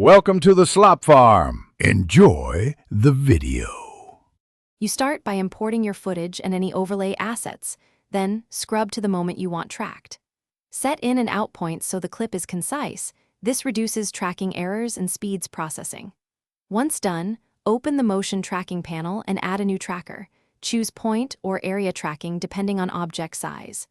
Welcome to the Slop Farm. Enjoy the video. You start by importing your footage and any overlay assets, then scrub to the moment you want tracked. Set in and out points so the clip is concise. This reduces tracking errors and speeds processing. Once done, open the motion tracking panel and add a new tracker. Choose point or area tracking depending on object size.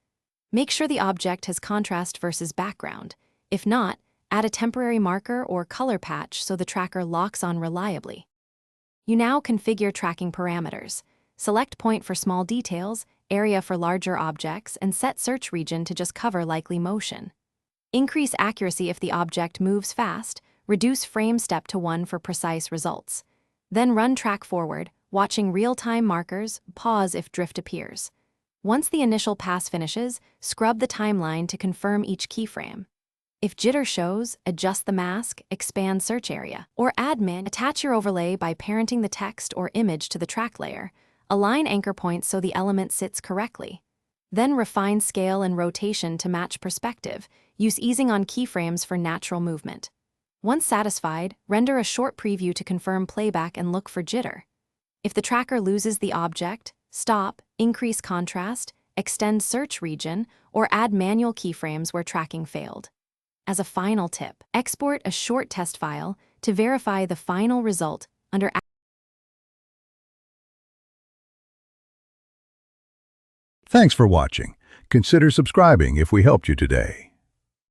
Make sure the object has contrast versus background. If not, add a temporary marker or color patch so the tracker locks on reliably. You now configure tracking parameters. Select point for small details, area for larger objects, and set search region to just cover likely motion. Increase accuracy if the object moves fast, reduce frame step to 1 for precise results. Then run track forward, watching real-time markers, pause if drift appears. Once the initial pass finishes, scrub the timeline to confirm each keyframe. If jitter shows, adjust the mask, expand search area, or admin, attach your overlay by parenting the text or image to the track layer. Align anchor points so the element sits correctly. Then refine scale and rotation to match perspective. Use easing on keyframes for natural movement. Once satisfied, render a short preview to confirm playback and look for jitter. If the tracker loses the object, stop, increase contrast, extend search region, or add manual keyframes where tracking failed. As a final tip, export a short test file to verify the final result under. Thanks for watching. Consider subscribing if we helped you today.